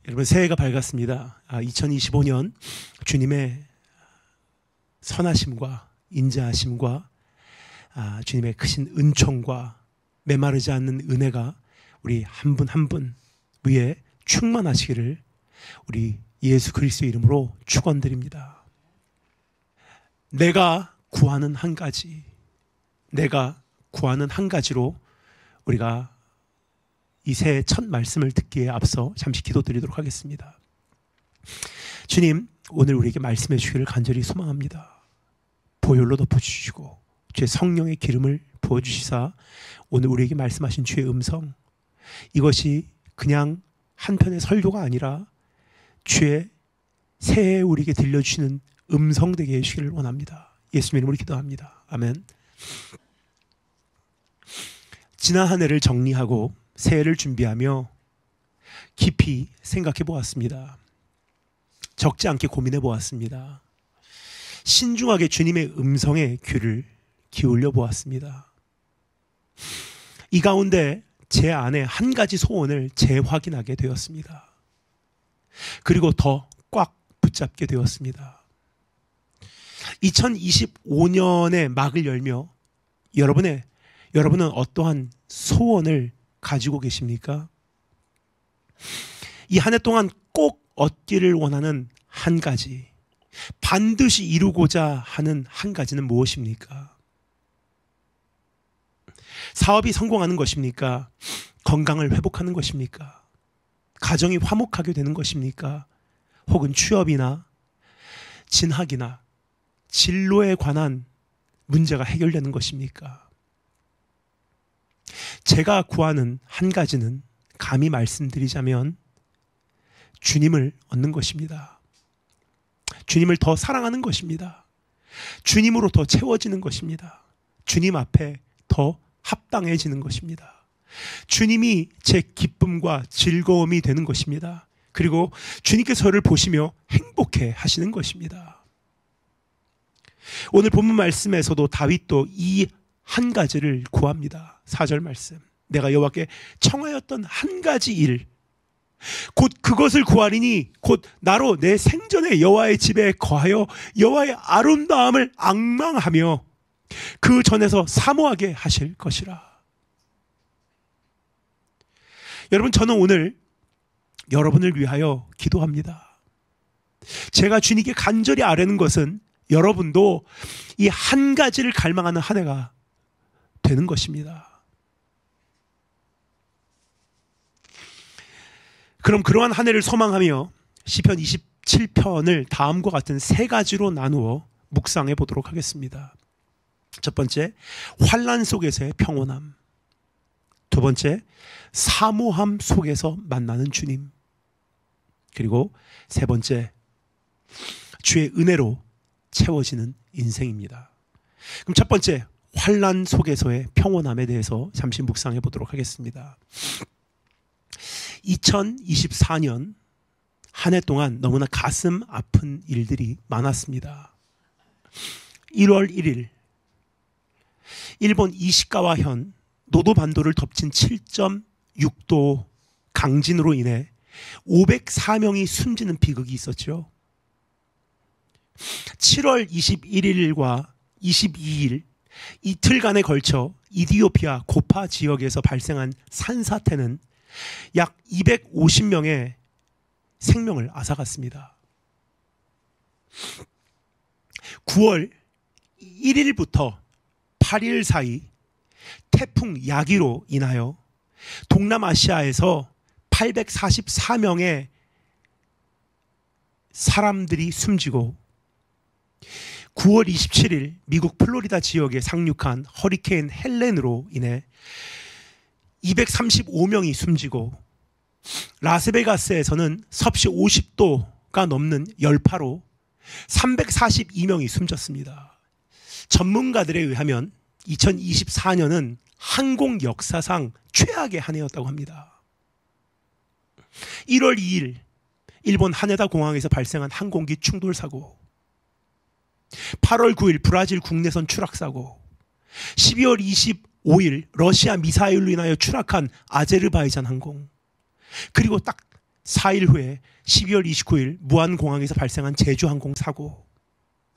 여러분, 새해가 밝았습니다. 2025년 주님의 선하심과 인자하심과 주님의 크신 은총과 메마르지 않는 은혜가 우리 한 분 한 분 위에 충만하시기를 우리 예수 그리스도의 이름으로 축원드립니다. 내가 구하는 한 가지로 우리가 이 새해 첫 말씀을 듣기에 앞서 잠시 기도드리도록 하겠습니다. 주님, 오늘 우리에게 말씀해 주기를 간절히 소망합니다. 보혈로 덮어주시고 주의 성령의 기름을 부어주시사 오늘 우리에게 말씀하신 주의 음성, 이것이 그냥 한편의 설교가 아니라 주의 새해에 우리에게 들려주시는 음성 되게 해주시기를 원합니다. 예수님 이름으로 기도합니다. 아멘. 지난 한 해를 정리하고 새해를 준비하며 깊이 생각해 보았습니다. 적지 않게 고민해 보았습니다. 신중하게 주님의 음성에 귀를 기울여 보았습니다. 이 가운데 제 안에 한 가지 소원을 재확인하게 되었습니다. 그리고 더 꽉 붙잡게 되었습니다. 2025년의 막을 열며 여러분은 어떠한 소원을 가지고 계십니까? 이 한 해 동안 꼭 얻기를 원하는 한 가지, 반드시 이루고자 하는 한 가지는 무엇입니까? 사업이 성공하는 것입니까? 건강을 회복하는 것입니까? 가정이 화목하게 되는 것입니까? 혹은 취업이나 진학이나 진로에 관한 문제가 해결되는 것입니까? 제가 구하는 한 가지는 감히 말씀드리자면 주님을 얻는 것입니다. 주님을 더 사랑하는 것입니다. 주님으로 더 채워지는 것입니다. 주님 앞에 더 합당해지는 것입니다. 주님이 제 기쁨과 즐거움이 되는 것입니다. 그리고 주님께서 저를 보시며 행복해 하시는 것입니다. 오늘 본문 말씀에서도 다윗도 이 한 가지를 구합니다. 4절 말씀, 내가 여호와께 청하였던 한 가지 일, 곧 그것을 구하리니 곧 나로 내 생전에 여호와의 집에 거하여 여호와의 아름다움을 앙망하며 그 전에서 사모하게 하실 것이라. 여러분, 저는 오늘 여러분을 위하여 기도합니다. 제가 주님께 간절히 아뢰는 것은 여러분도 이 한 가지를 갈망하는 한 해가 되는 것입니다. 그럼 그러한 한 해를 소망하며 시편 27편을 다음과 같은 세 가지로 나누어 묵상해 보도록 하겠습니다. 첫 번째, 환난 속에서의 평온함. 두 번째, 사모함 속에서 만나는 주님. 그리고 세 번째, 주의 은혜로 채워지는 인생입니다. 그럼 첫 번째, 환난 속에서의 평온함에 대해서 잠시 묵상해 보도록 하겠습니다. 2024년 한 해 동안 너무나 가슴 아픈 일들이 많았습니다. 1월 1일 일본 이시카와현 노도반도를 덮친 7.6도 강진으로 인해 504명이 숨지는 비극이 있었죠. 7월 21일과 22일 이틀간에 걸쳐 이디오피아 고파 지역에서 발생한 산사태는 약 250명의 생명을 앗아갔습니다. 9월 1일부터 8일 사이 태풍 야기로 인하여 동남아시아에서 844명의 사람들이 숨지고 9월 27일 미국 플로리다 지역에 상륙한 허리케인 헬렌으로 인해 235명이 숨지고 라스베가스에서는 섭씨 50도가 넘는 열파로 342명이 숨졌습니다. 전문가들에 의하면 2024년은 항공 역사상 최악의 한 해였다고 합니다. 1월 2일 일본 하네다 공항에서 발생한 항공기 충돌 사고, 8월 9일 브라질 국내선 추락 사고, 12월 25일 러시아 미사일로 인하여 추락한 아제르바이잔 항공, 그리고 딱 4일 후에 12월 29일 무안공항에서 발생한 제주항공 사고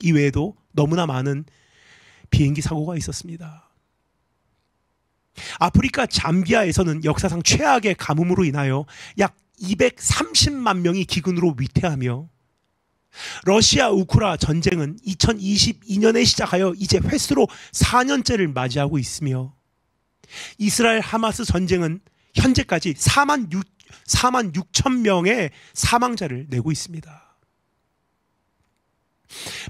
이외에도 너무나 많은 비행기 사고가 있었습니다. 아프리카 잠비아에서는 역사상 최악의 가뭄으로 인하여 약 230만 명이 기근으로 위태하며 러시아 우크라 전쟁은 2022년에 시작하여 이제 횟수로 4년째를 맞이하고 있으며 이스라엘 하마스 전쟁은 현재까지 4만 6천 명의 사망자를 내고 있습니다.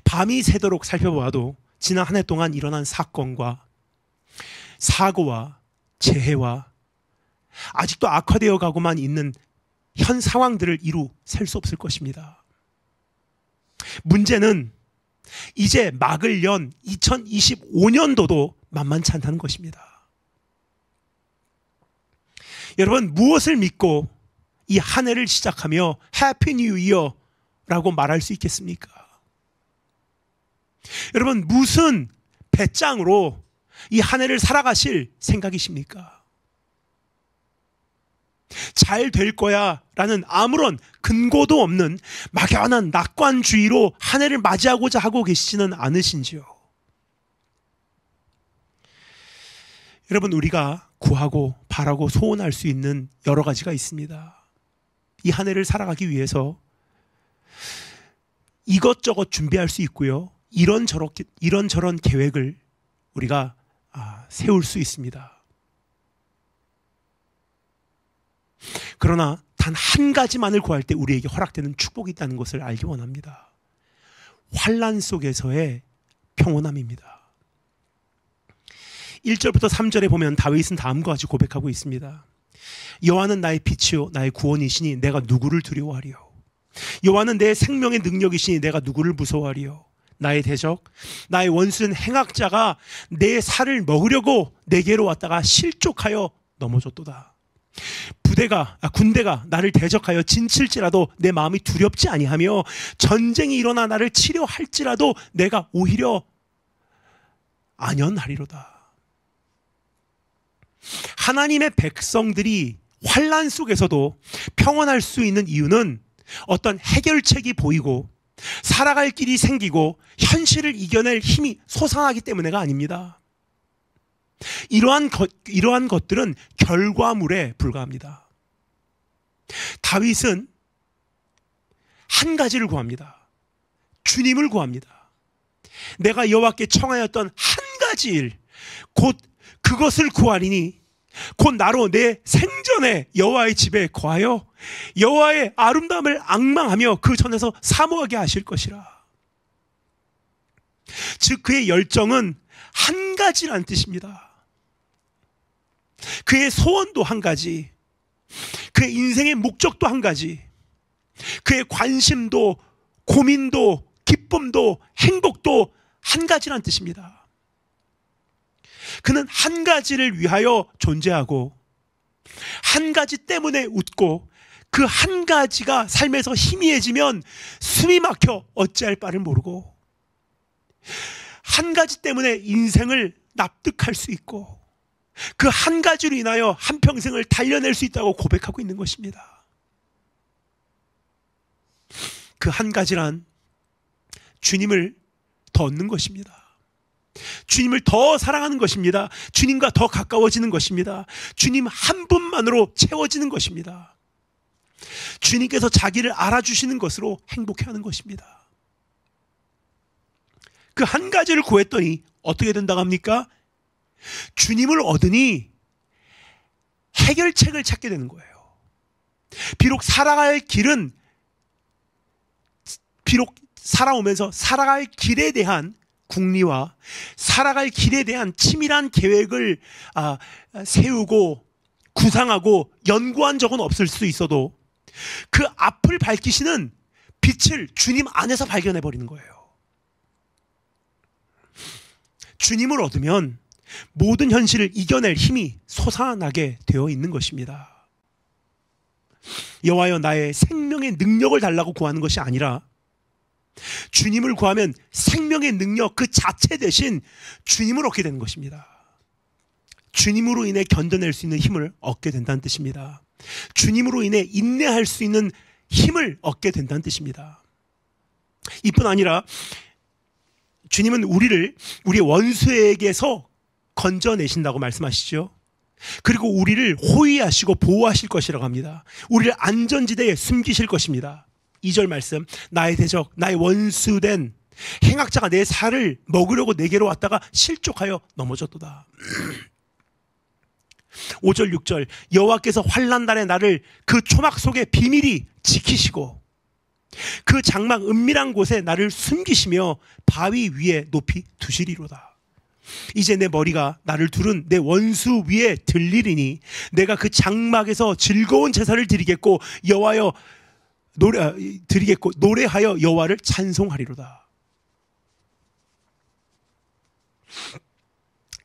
밤이 새도록 살펴보아도 지난 한 해 동안 일어난 사건과 사고와 재해와 아직도 악화되어 가고만 있는 현 상황들을 이루 셀 수 없을 것입니다. 문제는 이제 막을 연 2025년도도 만만치 않다는 것입니다. 여러분, 무엇을 믿고 이 한 해를 시작하며 해피 뉴 이어라고 말할 수 있겠습니까? 여러분, 무슨 배짱으로 이 한 해를 살아가실 생각이십니까? 잘 될 거야 라는 아무런 근거도 없는 막연한 낙관주의로 한 해를 맞이하고자 하고 계시지는 않으신지요? 여러분, 우리가 구하고 바라고 소원할 수 있는 여러 가지가 있습니다. 이 한 해를 살아가기 위해서 이것저것 준비할 수 있고요. 이런저런 계획을 우리가 세울 수 있습니다. 그러나 단 한 가지만을 구할 때 우리에게 허락되는 축복이 있다는 것을 알기 원합니다. 환난 속에서의 평온함입니다. 1절부터 3절에 보면 다윗은 다음과 같이 고백하고 있습니다. 여호와는 나의 빛이요 나의 구원이시니 내가 누구를 두려워하리요. 여호와는 내 생명의 능력이시니 내가 누구를 무서워하리요. 나의 대적 나의 원수는 행악자가 내 살을 먹으려고 내게로 왔다가 실족하여 넘어졌도다. 군대가 나를 대적하여 진칠지라도 내 마음이 두렵지 아니하며 전쟁이 일어나 나를 치려 할지라도 내가 오히려 안연하리로다. 하나님의 백성들이 환난 속에서도 평안할 수 있는 이유는 어떤 해결책이 보이고 살아갈 길이 생기고 현실을 이겨낼 힘이 솟아나기 때문에가 아닙니다. 이러한 것들은 결과물에 불과합니다. 다윗은 한 가지를 구합니다. 주님을 구합니다. 내가 여호와께 청하였던 한 가지 일, 곧 그것을 구하리니 곧 나로 내 생전에 여호와의 집에 거하여 여호와의 아름다움을 앙망하며 그 전에서 사모하게 하실 것이라. 즉 그의 열정은 한 가지란 뜻입니다. 그의 소원도 한 가지, 그의 인생의 목적도 한 가지, 그의 관심도 고민도 기쁨도 행복도 한 가지란 뜻입니다. 그는 한 가지를 위하여 존재하고 한 가지 때문에 웃고 그 한 가지가 삶에서 희미해지면 숨이 막혀 어찌할 바를 모르고 한 가지 때문에 인생을 납득할 수 있고 그 한 가지로 인하여 한평생을 달려낼 수 있다고 고백하고 있는 것입니다. 그 한 가지란 주님을 더 얻는 것입니다. 주님을 더 사랑하는 것입니다. 주님과 더 가까워지는 것입니다. 주님 한 분만으로 채워지는 것입니다. 주님께서 자기를 알아주시는 것으로 행복해하는 것입니다. 그 한 가지를 구했더니 어떻게 된다고 합니까? 주님을 얻으니 해결책을 찾게 되는 거예요. 비록 살아오면서 살아갈 길에 대한 궁리와 살아갈 길에 대한 치밀한 계획을 세우고 구상하고 연구한 적은 없을 수 있어도 그 앞을 밝히시는 빛을 주님 안에서 발견해 버리는 거예요. 주님을 얻으면 모든 현실을 이겨낼 힘이 솟아나게 되어 있는 것입니다. 여호와여 나의 생명의 능력을 달라고 구하는 것이 아니라 주님을 구하면 생명의 능력 그 자체 대신 주님을 얻게 되는 것입니다. 주님으로 인해 견뎌낼 수 있는 힘을 얻게 된다는 뜻입니다. 주님으로 인해 인내할 수 있는 힘을 얻게 된다는 뜻입니다. 이뿐 아니라 주님은 우리의 원수에게서 건져내신다고 말씀하시죠. 그리고 우리를 호위하시고 보호하실 것이라고 합니다. 우리를 안전지대에 숨기실 것입니다. 2절 말씀, 나의 대적, 나의 원수된 행악자가 내 살을 먹으려고 내게로 왔다가 실족하여 넘어졌도다. 5절 6절, 여호와께서 환난날에 나를 그 초막 속에 비밀히 지키시고 그 장막 은밀한 곳에 나를 숨기시며 바위 위에 높이 두시리로다. 이제 내 머리가 나를 두른 내 원수 위에 들리리니 내가 그 장막에서 즐거운 제사를 드리겠고 노래하여 여호와를 찬송하리로다.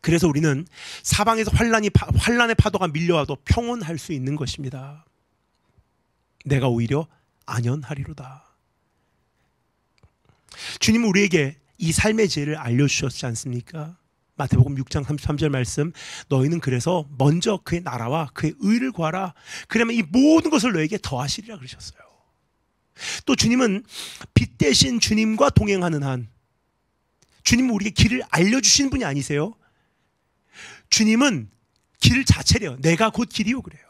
그래서 우리는 사방에서 환난의 파도가 밀려와도 평온할 수 있는 것입니다. 내가 오히려 안연하리로다. 주님은 우리에게 이 삶의 지혜를 알려주셨지 않습니까? 마태복음 6장 33절 말씀, 너희는 그래서 먼저 그의 나라와 그의 의를 구하라. 그러면 이 모든 것을 너에게 더하시리라 그러셨어요. 또 주님은 빛 대신 주님과 동행하는 한, 주님은 우리에게 길을 알려주시는 분이 아니세요. 주님은 길 자체래요. 내가 곧 길이요 그래요.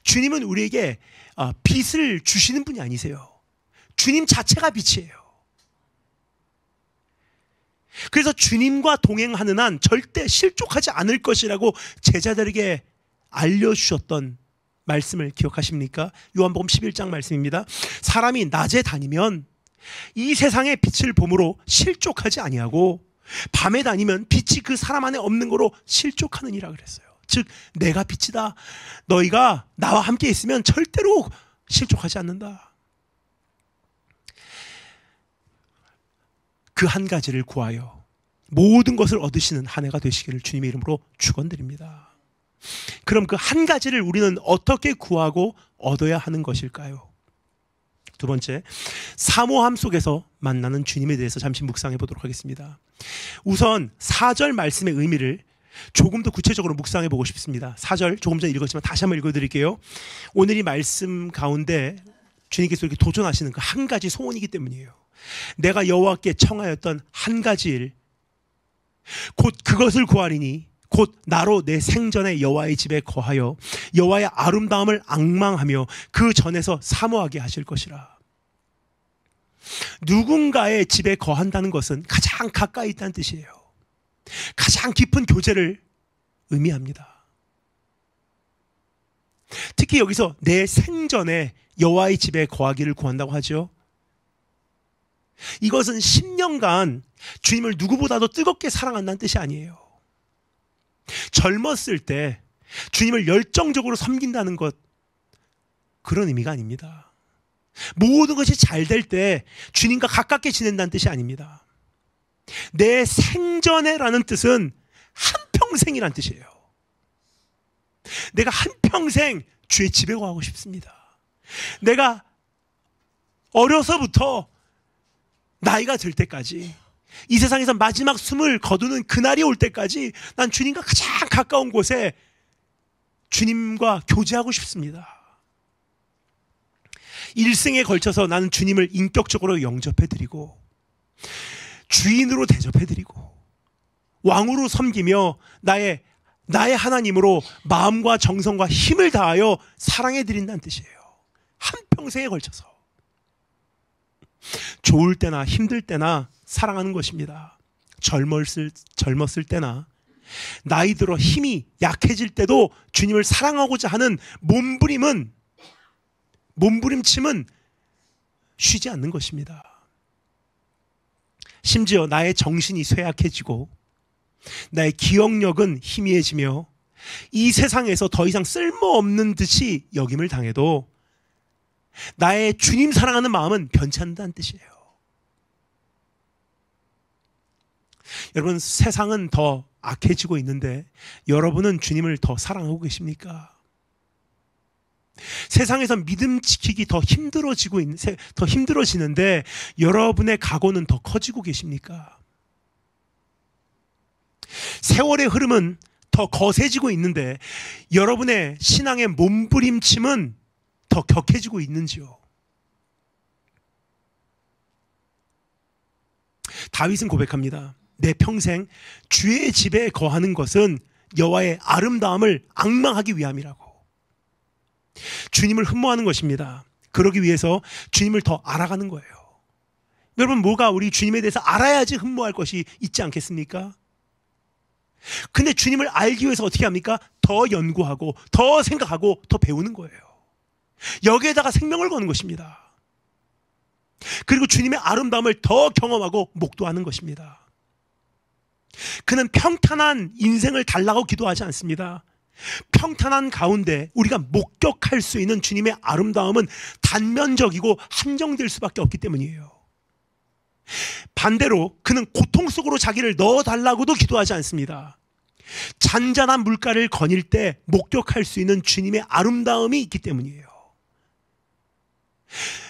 주님은 우리에게 빛을 주시는 분이 아니세요. 주님 자체가 빛이에요. 그래서 주님과 동행하는 한 절대 실족하지 않을 것이라고 제자들에게 알려주셨던 말씀을 기억하십니까? 요한복음 11장 말씀입니다. 사람이 낮에 다니면 이 세상의 빛을 봄으로 실족하지 아니하고 밤에 다니면 빛이 그 사람 안에 없는 거로 실족하느니라 그랬어요. 즉 내가 빛이다. 너희가 나와 함께 있으면 절대로 실족하지 않는다. 그 한 가지를 구하여 모든 것을 얻으시는 한 해가 되시기를 주님의 이름으로 축원드립니다. 그럼 그 한 가지를 우리는 어떻게 구하고 얻어야 하는 것일까요? 두 번째, 사모함 속에서 만나는 주님에 대해서 잠시 묵상해 보도록 하겠습니다. 우선 4절 말씀의 의미를 조금 더 구체적으로 묵상해 보고 싶습니다. 4절 조금 전에 읽었지만 다시 한번 읽어드릴게요. 오늘 이 말씀 가운데 주님께서 이렇게 도전하시는 그 한 가지 소원이기 때문이에요. 내가 여호와께 청하였던 한 가지 일, 곧 그것을 구하리니 곧 나로 내 생전에 여호와의 집에 거하여 여호와의 아름다움을 앙망하며 그 전에서 사모하게 하실 것이라. 누군가의 집에 거한다는 것은 가장 가까이 있다는 뜻이에요. 가장 깊은 교제를 의미합니다. 특히 여기서 내 생전에 여호와의 집에 거하기를 구한다고 하죠. 이것은 10년간 주님을 누구보다도 뜨겁게 사랑한다는 뜻이 아니에요. 젊었을 때 주님을 열정적으로 섬긴다는 것, 그런 의미가 아닙니다. 모든 것이 잘 될 때 주님과 가깝게 지낸다는 뜻이 아닙니다. 내 생전에라는 뜻은 한평생이라는 뜻이에요. 내가 한평생 주의 집에 거하고 싶습니다. 내가 어려서부터 나이가 들 때까지, 이 세상에서 마지막 숨을 거두는 그날이 올 때까지 난 주님과 가장 가까운 곳에 주님과 교제하고 싶습니다. 일생에 걸쳐서 나는 주님을 인격적으로 영접해드리고 주인으로 대접해드리고 왕으로 섬기며 나의 하나님으로 마음과 정성과 힘을 다하여 사랑해드린다는 뜻이에요. 한평생에 걸쳐서. 좋을 때나 힘들 때나 사랑하는 것입니다. 젊었을 때나 나이 들어 힘이 약해질 때도 주님을 사랑하고자 하는 몸부림침은 쉬지 않는 것입니다. 심지어 나의 정신이 쇠약해지고 나의 기억력은 희미해지며 이 세상에서 더 이상 쓸모없는 듯이 여김을 당해도 나의 주님 사랑하는 마음은 변치 않는다는 뜻이에요. 여러분, 세상은 더 악해지고 있는데 여러분은 주님을 더 사랑하고 계십니까? 세상에서 믿음 지키기 더 힘들어지는데 여러분의 각오는 더 커지고 계십니까? 세월의 흐름은 더 거세지고 있는데 여러분의 신앙의 몸부림침은 더 격해지고 있는지요? 다윗은 고백합니다. 내 평생 주의 집에 거하는 것은 여호와의 아름다움을 앙망하기 위함이라고. 주님을 흠모하는 것입니다. 그러기 위해서 주님을 더 알아가는 거예요. 여러분, 뭐가 우리 주님에 대해서 알아야지 흠모할 것이 있지 않겠습니까? 근데 주님을 알기 위해서 어떻게 합니까? 더 연구하고 더 생각하고 더 배우는 거예요. 여기에다가 생명을 거는 것입니다. 그리고 주님의 아름다움을 더 경험하고 목도하는 것입니다. 그는 평탄한 인생을 달라고 기도하지 않습니다. 평탄한 가운데 우리가 목격할 수 있는 주님의 아름다움은 단면적이고 한정될 수밖에 없기 때문이에요. 반대로 그는 고통 속으로 자기를 넣어달라고도 기도하지 않습니다. 잔잔한 물가를 거닐 때 목격할 수 있는 주님의 아름다움이 있기 때문이에요.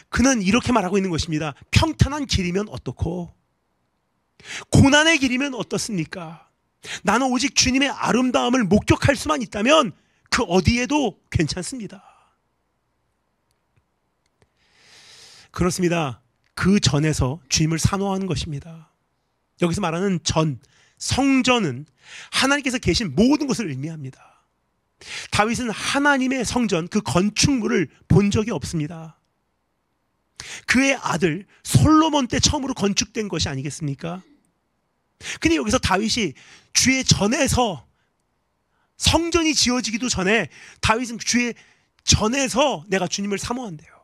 그는 이렇게 말하고 있는 것입니다. 평탄한 길이면 어떻고 고난의 길이면 어떻습니까? 나는 오직 주님의 아름다움을 목격할 수만 있다면 그 어디에도 괜찮습니다. 그렇습니다. 그 전에서 주님을 사모하는 것입니다. 여기서 말하는 전, 성전은 하나님께서 계신 모든 것을 의미합니다. 다윗은 하나님의 성전, 그 건축물을 본 적이 없습니다. 그의 아들 솔로몬 때 처음으로 건축된 것이 아니겠습니까? 근데 여기서 다윗이 주의 전에서, 성전이 지어지기도 전에 다윗은 주의 전에서 내가 주님을 사모한대요.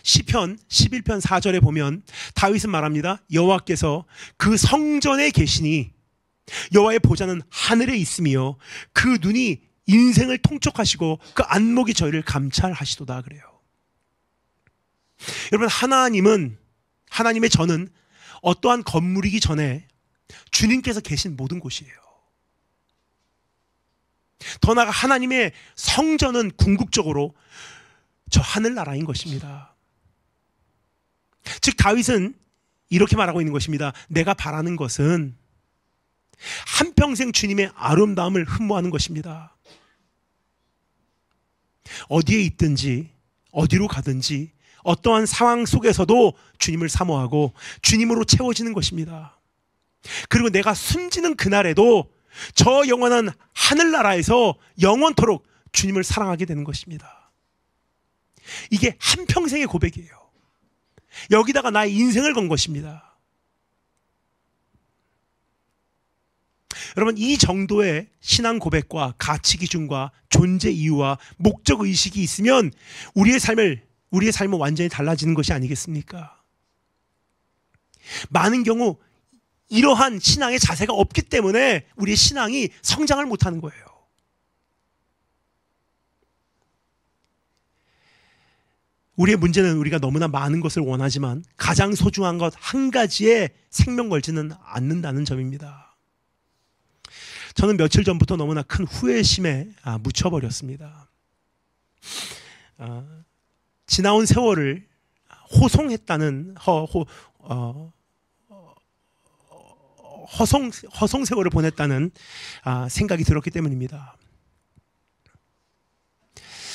시편 11편 4절에 보면 다윗은 말합니다. 여호와께서 그 성전에 계시니 여호와의 보좌는 하늘에 있으며 그 눈이 인생을 통촉하시고 그 안목이 저희를 감찰하시도다 그래요. 여러분, 하나님의 전은 어떠한 건물이기 전에 주님께서 계신 모든 곳이에요. 더 나아가 하나님의 성전은 궁극적으로 저 하늘나라인 것입니다. 즉 다윗은 이렇게 말하고 있는 것입니다. 내가 바라는 것은 한평생 주님의 아름다움을 흠모하는 것입니다. 어디에 있든지 어디로 가든지 어떠한 상황 속에서도 주님을 사모하고 주님으로 채워지는 것입니다. 그리고 내가 숨지는 그날에도 저 영원한 하늘나라에서 영원토록 주님을 사랑하게 되는 것입니다. 이게 한평생의 고백이에요. 여기다가 나의 인생을 건 것입니다. 여러분, 이 정도의 신앙 고백과 가치 기준과 존재 이유와 목적 의식이 있으면 우리의 삶은 완전히 달라지는 것이 아니겠습니까? 많은 경우 이러한 신앙의 자세가 없기 때문에 우리의 신앙이 성장을 못하는 거예요. 우리의 문제는 우리가 너무나 많은 것을 원하지만 가장 소중한 것 한 가지에 생명 걸지는 않는다는 점입니다. 저는 며칠 전부터 너무나 큰 후회심에 묻혀버렸습니다. 지나온 세월을 호송했다는 허송 세월을 보냈다는 생각이 들었기 때문입니다.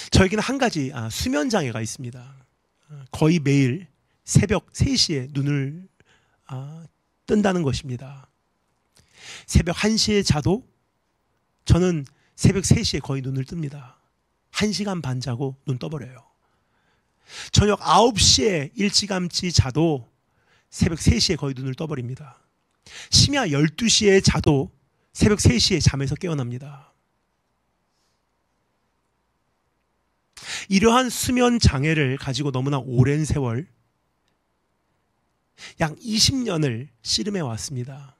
저에게는 한 가지 수면 장애가 있습니다. 거의 매일 새벽 3시에 눈을 뜬다는 것입니다. 새벽 1시에 자도 저는 새벽 3시에 거의 눈을 뜹니다. 1시간 반 자고 눈 떠버려요. 저녁 9시에 일찌감치 자도 새벽 3시에 거의 눈을 떠버립니다. 심야 12시에 자도 새벽 3시에 잠에서 깨어납니다. 이러한 수면 장애를 가지고 너무나 오랜 세월, 약 20년을 씨름해 왔습니다.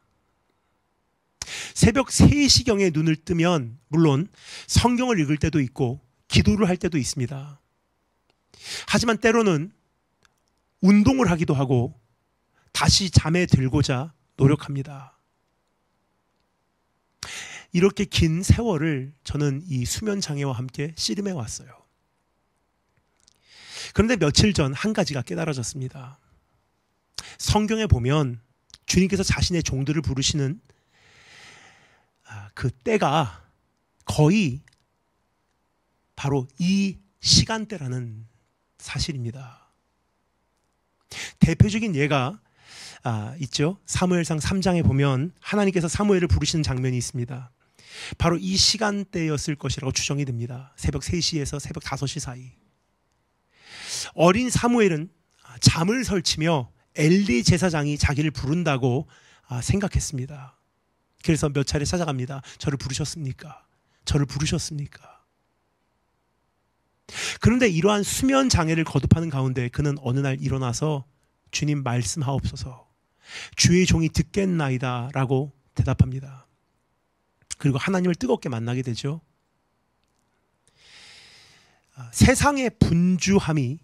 새벽 3시경에 눈을 뜨면 물론 성경을 읽을 때도 있고 기도를 할 때도 있습니다. 하지만 때로는 운동을 하기도 하고 다시 잠에 들고자 노력합니다. 이렇게 긴 세월을 저는 이 수면 장애와 함께 씨름해 왔어요. 그런데 며칠 전 한 가지가 깨달아졌습니다. 성경에 보면 주님께서 자신의 종들을 부르시는 그 때가 거의 바로 이 시간대라는 사실입니다. 대표적인 예가 있죠. 사무엘상 3장에 보면 하나님께서 사무엘을 부르시는 장면이 있습니다. 바로 이 시간대였을 것이라고 추정이 됩니다. 새벽 3시에서 새벽 5시 사이. 어린 사무엘은 잠을 설치며 엘리 제사장이 자기를 부른다고 생각했습니다. 그래서 몇 차례 찾아갑니다. 저를 부르셨습니까? 저를 부르셨습니까? 그런데 이러한 수면 장애를 거듭하는 가운데 그는 어느 날 일어나서 주님 말씀하옵소서, 주의 종이 듣겠나이다 라고 대답합니다. 그리고 하나님을 뜨겁게 만나게 되죠. 세상의 분주함이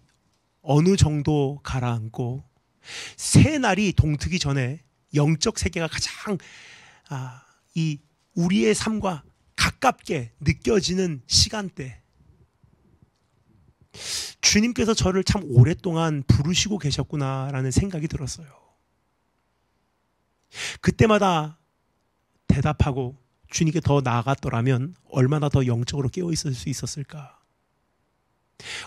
어느 정도 가라앉고 새 날이 동트기 전에 영적 세계가 가장 이 우리의 삶과 가깝게 느껴지는 시간대, 주님께서 저를 참 오랫동안 부르시고 계셨구나라는 생각이 들었어요. 그때마다 대답하고 주님께 더 나아갔더라면 얼마나 더 영적으로 깨어 있을 수 있었을까?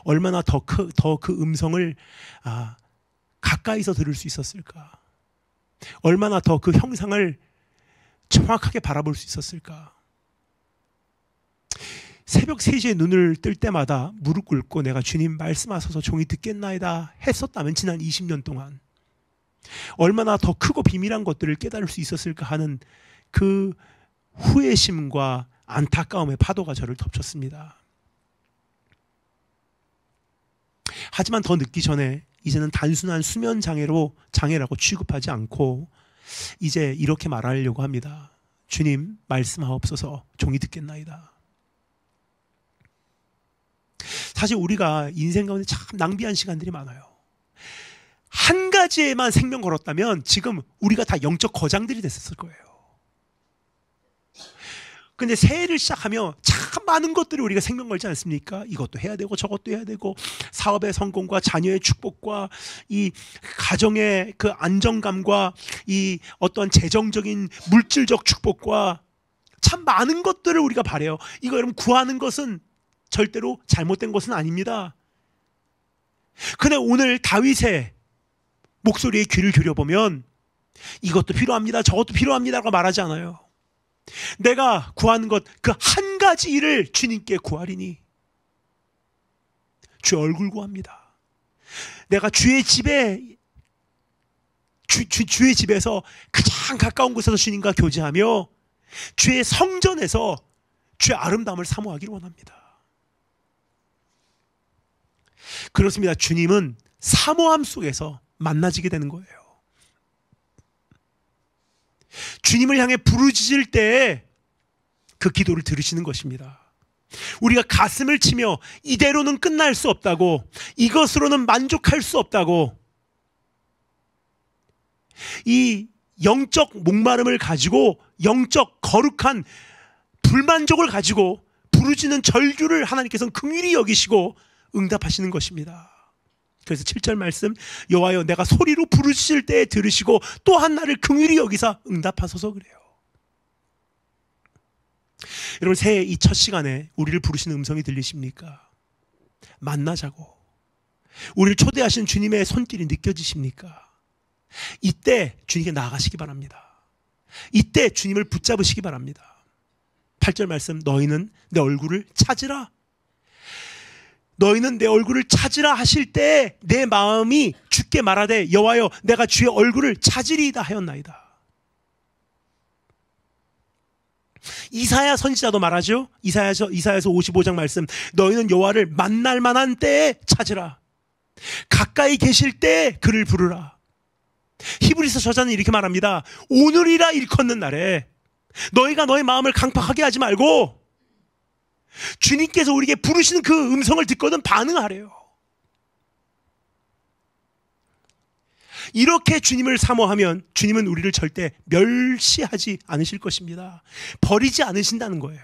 얼마나 더 그 음성을 가까이서 들을 수 있었을까? 얼마나 더 그 형상을 정확하게 바라볼 수 있었을까? 새벽 3시에 눈을 뜰 때마다 무릎 꿇고 내가 주님 말씀하소서 종이 듣겠나이다 했었다면 지난 20년 동안 얼마나 더 크고 비밀한 것들을 깨달을 수 있었을까 하는 그 후회심과 안타까움의 파도가 저를 덮쳤습니다. 하지만 더 늦기 전에 이제는 단순한 수면 장애라고 취급하지 않고 이제 이렇게 말하려고 합니다. 주님 말씀하옵소서 종이 듣겠나이다. 사실 우리가 인생 가운데 참 낭비한 시간들이 많아요. 한 가지에만 생명 걸었다면 지금 우리가 다 영적 거장들이 됐었을 거예요. 근데 새해를 시작하며 참 많은 것들을 우리가 생명 걸지 않습니까? 이것도 해야 되고 저것도 해야 되고 사업의 성공과 자녀의 축복과 이 가정의 그 안정감과 이 어떤 재정적인 물질적 축복과 참 많은 것들을 우리가 바라요. 이거 여러분 구하는 것은 절대로 잘못된 것은 아닙니다. 근데 오늘 다윗의 목소리에 귀를 기울여보면 이것도 필요합니다, 저것도 필요합니다라고 말하지 않아요. 내가 구하는 것 그 한 가지 일을 주님께 구하리니 주의 얼굴 구합니다. 내가 주의 집에 주의 집에서 가장 가까운 곳에서 주님과 교제하며 주의 성전에서 주의 아름다움을 사모하기를 원합니다. 그렇습니다. 주님은 사모함 속에서 만나지게 되는 거예요. 주님을 향해 부르짖을 때 그 기도를 들으시는 것입니다. 우리가 가슴을 치며 이대로는 끝날 수 없다고, 이것으로는 만족할 수 없다고, 이 영적 목마름을 가지고 영적 거룩한 불만족을 가지고 부르짖는 절규를 하나님께서는 긍휼히 여기시고 응답하시는 것입니다. 그래서 7절 말씀, 여호와여 내가 소리로 부르짖을 때 들으시고 또한 나를 긍휼히 여기사 응답하소서 그래요. 여러분 새해 이 첫 시간에 우리를 부르시는 음성이 들리십니까? 만나자고. 우리를 초대하신 주님의 손길이 느껴지십니까? 이때 주님께 나아가시기 바랍니다. 이때 주님을 붙잡으시기 바랍니다. 8절 말씀, 너희는 내 얼굴을 찾으라. 너희는 내 얼굴을 찾으라 하실 때 내 마음이 주께 말하되 여호와여 내가 주의 얼굴을 찾으리이다 하였나이다. 이사야 선지자도 말하죠. 이사야서 55장 말씀, 너희는 여호와를 만날 만한 때에 찾으라. 가까이 계실 때 그를 부르라. 히브리서 저자는 이렇게 말합니다. 오늘이라 일컫는 날에 너희가 너의 마음을 강팍하게 하지 말고 주님께서 우리에게 부르시는 그 음성을 듣거든 반응하래요. 이렇게 주님을 사모하면 주님은 우리를 절대 멸시하지 않으실 것입니다. 버리지 않으신다는 거예요.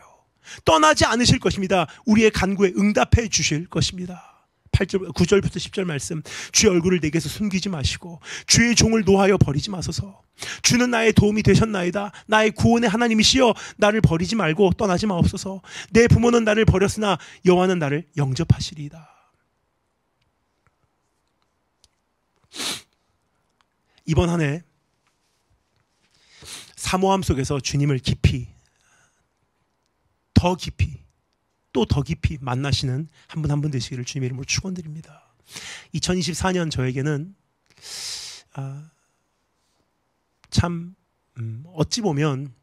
떠나지 않으실 것입니다. 우리의 간구에 응답해 주실 것입니다. 8절, 9절부터 10절 말씀. 주의 얼굴을 내게서 숨기지 마시고 주의 종을 노하여 버리지 마소서. 주는 나의 도움이 되셨나이다. 나의 구원의 하나님이시여 나를 버리지 말고 떠나지 마옵소서. 내 부모는 나를 버렸으나 여호와는 나를 영접하시리이다. 이번 한 해 사모함 속에서 주님을 깊이, 더 깊이, 또 더 깊이 만나시는 한 분 한 분 되시기를 주님의 이름으로 축원드립니다. 2024년 저에게는 참 어찌 보면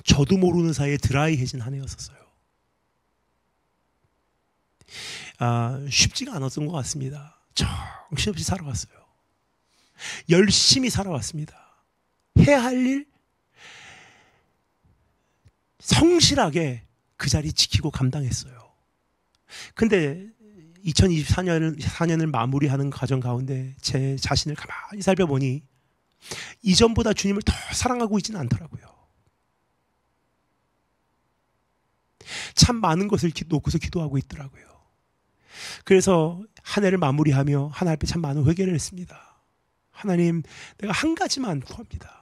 저도 모르는 사이에 드라이해진 한 해였었어요. 쉽지가 않았던 것 같습니다. 정신없이 살아왔어요. 열심히 살아왔습니다. 해야 할 일 성실하게 그 자리 지키고 감당했어요. 근데 2024년을 마무리하는 과정 가운데 제 자신을 가만히 살펴보니 이전보다 주님을 더 사랑하고 있지는 않더라고요. 참 많은 것을 놓고서 기도하고 있더라고요. 그래서 한 해를 마무리하며 하나님 앞에 참 많은 회개를 했습니다. 하나님, 내가 한 가지만 구합니다.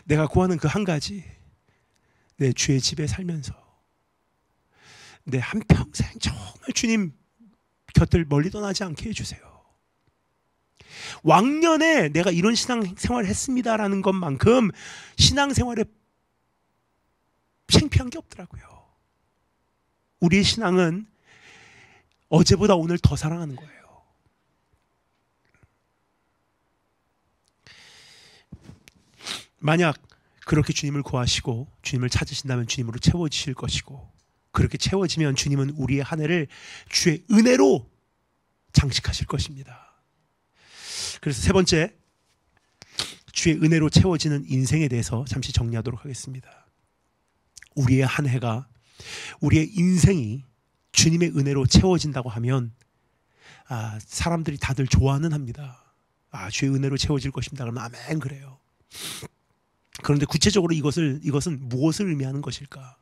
내가 구하는 그 한 가지, 내 주의 집에 살면서 내 한평생 정말 주님 곁을 멀리 떠나지 않게 해주세요. 왕년에 내가 이런 신앙생활을 했습니다라는 것만큼 신앙생활에 창피한 게 없더라고요. 우리의 신앙은 어제보다 오늘 더 사랑하는 거예요. 만약 그렇게 주님을 구하시고 주님을 찾으신다면 주님으로 채워지실 것이고, 그렇게 채워지면 주님은 우리의 한 해를 주의 은혜로 장식하실 것입니다. 그래서 세 번째, 주의 은혜로 채워지는 인생에 대해서 잠시 정리하도록 하겠습니다. 우리의 한 해가, 우리의 인생이 주님의 은혜로 채워진다고 하면 사람들이 다들 좋아는 합니다. 주의 은혜로 채워질 것입니다. 그러면 아멘 그래요. 그런데 구체적으로 이것은 무엇을 의미하는 것일까?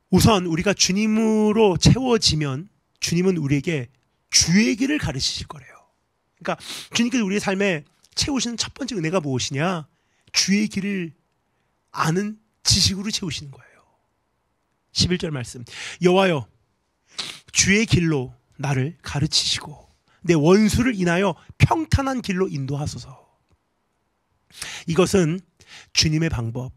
우선 우리가 주님으로 채워지면 주님은 우리에게 주의 길을 가르치실 거래요. 그러니까 주님께서 우리의 삶에 채우시는 첫 번째 은혜가 무엇이냐? 주의 길을 아는 지식으로 채우시는 거예요. 11절 말씀. 여호와여, 주의 길로 나를 가르치시고 내 원수를 인하여 평탄한 길로 인도하소서. 이것은 주님의 방법,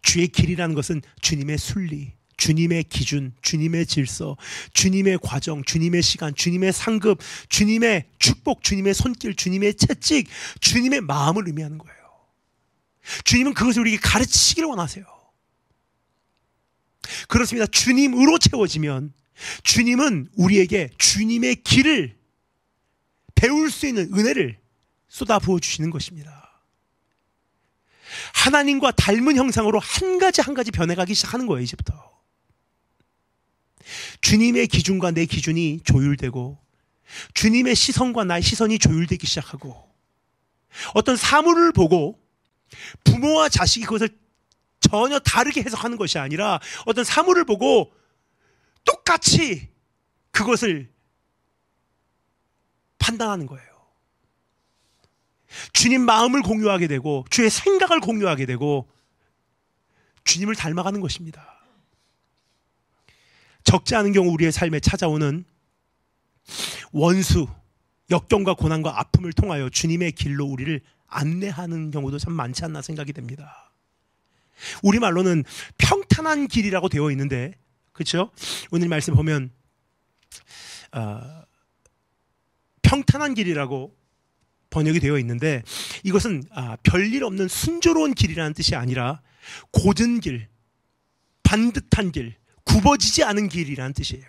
주의 길이라는 것은 주님의 순리, 주님의 기준, 주님의 질서, 주님의 과정, 주님의 시간, 주님의 상급, 주님의 축복, 주님의 손길, 주님의 채찍, 주님의 마음을 의미하는 거예요. 주님은 그것을 우리에게 가르치시기를 원하세요. 그렇습니다. 주님으로 채워지면 주님은 우리에게 주님의 길을 배울 수 있는 은혜를 쏟아 부어 주시는 것입니다. 하나님과 닮은 형상으로 한 가지 변해가기 시작하는 거예요. 이제부터 주님의 기준과 내 기준이 조율되고 주님의 시선과 나의 시선이 조율되기 시작하고, 어떤 사물을 보고 부모와 자식이 그것을 전혀 다르게 해석하는 것이 아니라 어떤 사물을 보고 똑같이 그것을 판단하는 거예요. 주님 마음을 공유하게 되고 주의 생각을 공유하게 되고 주님을 닮아가는 것입니다. 적지 않은 경우 우리의 삶에 찾아오는 원수, 역경과 고난과 아픔을 통하여 주님의 길로 우리를 안내하는 경우도 참 많지 않나 생각이 됩니다. 우리말로는 평탄한 길이라고 되어 있는데, 그렇죠? 오늘 말씀 보면 평탄한 길이라고 번역이 되어 있는데, 이것은 별일 없는 순조로운 길이라는 뜻이 아니라 곧은 길, 반듯한 길, 굽어지지 않은 길이라는 뜻이에요.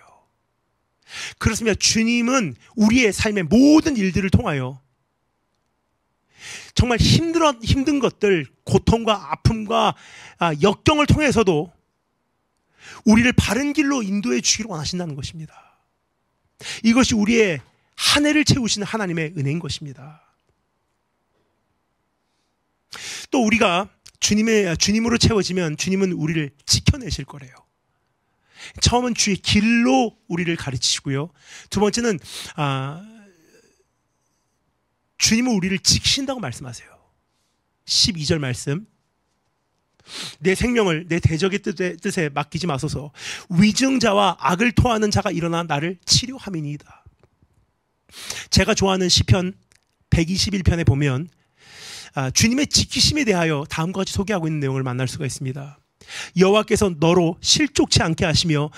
그렇습니다. 주님은 우리의 삶의 모든 일들을 통하여 정말 힘든 것들, 고통과 아픔과 역경을 통해서도 우리를 바른 길로 인도해 주기를 원하신다는 것입니다. 이것이 우리의 한 해를 채우시는 하나님의 은혜인 것입니다. 또 우리가 주님으로 채워지면 주님은 우리를 지켜내실 거래요. 처음은 주의 길로 우리를 가르치시고요. 두 번째는 주님은 우리를 지키신다고 말씀하세요. 12절 말씀. 내 생명을 내 대적의 뜻에 맡기지 마소서. 위증자와 악을 토하는 자가 일어나 나를 치료함이니이다. 제가 좋아하는 시편 121편에 보면 주님의 지키심에 대하여 다음과 같이 소개하고 있는 내용을 만날 수가 있습니다. 여호와께서 너로 실족치 않게 하시며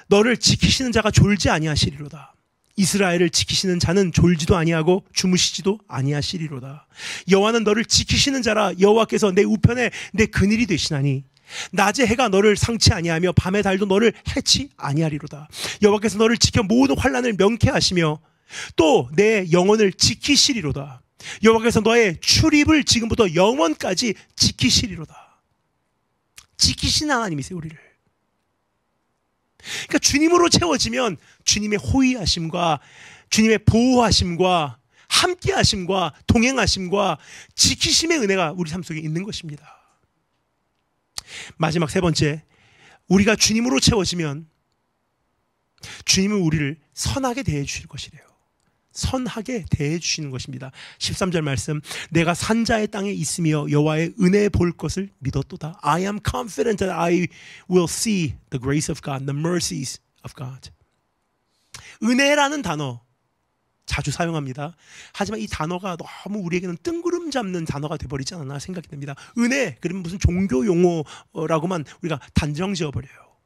너를 지키시는 자가 졸지 아니하시리로다. 이스라엘을 지키시는 자는 졸지도 아니하고 주무시지도 아니하시리로다. 여호와는 너를 지키시는 자라. 여호와께서 내 우편에 내 그늘이 되시나니 낮에 해가 너를 상치 아니하며 밤의 달도 너를 해치 아니하리로다. 여호와께서 너를 지켜 모든 환난을 명쾌하시며 또 내 영혼을 지키시리로다. 여호와께서 너의 출입을 지금부터 영원까지 지키시리로다. 지키시는 하나님이세요, 우리를. 그러니까 주님으로 채워지면 주님의 호의하심과 주님의 보호하심과 함께하심과 동행하심과 지키심의 은혜가 우리 삶 속에 있는 것입니다. 마지막 세 번째, 우리가 주님으로 채워지면 주님은 우리를 선하게 대해 주실 것이래요. 선하게 대해 주시는 것입니다. 13절 말씀. 내가 산자의 땅에 있으며 여호와의 은혜 볼 것을 믿었도다. I am confident that I will see the grace of God, the mercies of God. 은혜라는 단어 자주 사용합니다. 하지만 이 단어가 너무 우리에게는 뜬구름 잡는 단어가 돼버리지 않았나 생각이 됩니다. 은혜, 그러면 무슨 종교 용어라고만 우리가 단정 지어버려요.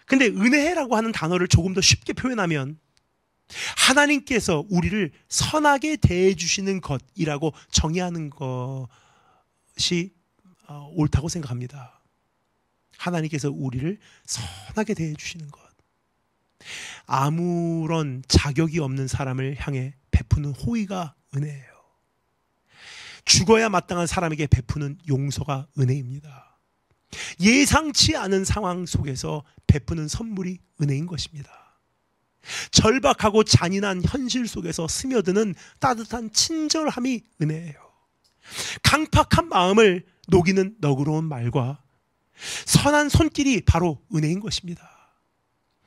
근데 은혜라고 하는 단어를 조금 더 쉽게 표현하면 하나님께서 우리를 선하게 대해 주시는 것이라고 정의하는 것이 옳다고 생각합니다. 하나님께서 우리를 선하게 대해 주시는 것. 아무런 자격이 없는 사람을 향해 베푸는 호의가 은혜예요. 죽어야 마땅한 사람에게 베푸는 용서가 은혜입니다. 예상치 않은 상황 속에서 베푸는 선물이 은혜인 것입니다. 절박하고 잔인한 현실 속에서 스며드는 따뜻한 친절함이 은혜예요. 강팍한 마음을 녹이는 너그러운 말과 선한 손길이 바로 은혜인 것입니다.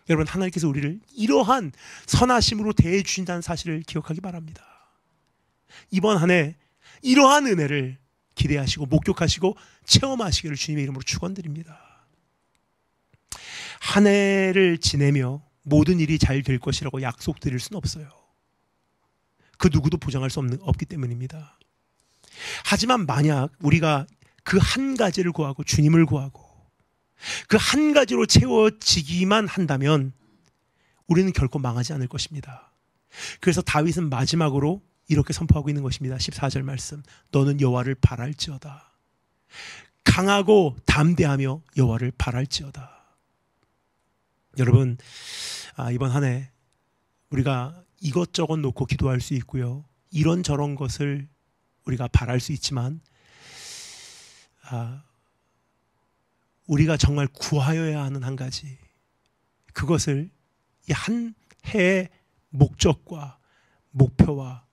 여러분, 하나님께서 우리를 이러한 선하심으로 대해 주신다는 사실을 기억하기 바랍니다. 이번 한 해 이러한 은혜를 기대하시고 목격하시고 체험하시기를 주님의 이름으로 축원드립니다. 한 해를 지내며 모든 일이 잘 될 것이라고 약속드릴 수는 없어요. 그 누구도 보장할 수 없기 때문입니다. 하지만 만약 우리가 그 한 가지를 구하고 주님을 구하고 그 한 가지로 채워지기만 한다면 우리는 결코 망하지 않을 것입니다. 그래서 다윗은 마지막으로 이렇게 선포하고 있는 것입니다. 14절 말씀. 너는 여호와를 바랄지어다. 강하고 담대하며 여호와를 바랄지어다. 여러분, 이번 한 해 우리가 이것저것 놓고 기도할 수 있고요. 이런저런 것을 우리가 바랄 수 있지만 우리가 정말 구하여야 하는 한 가지, 그것을 이 한 해의 목적과 목표와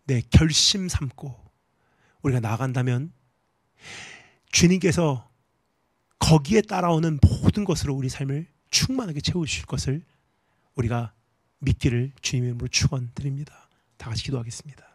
내 결심 삼고 우리가 나아간다면 주님께서 거기에 따라오는 모든 것으로 우리 삶을 충만하게 채워주실 것을 우리가 믿기를 주님의 이름으로 축원드립니다. 다 같이 기도하겠습니다.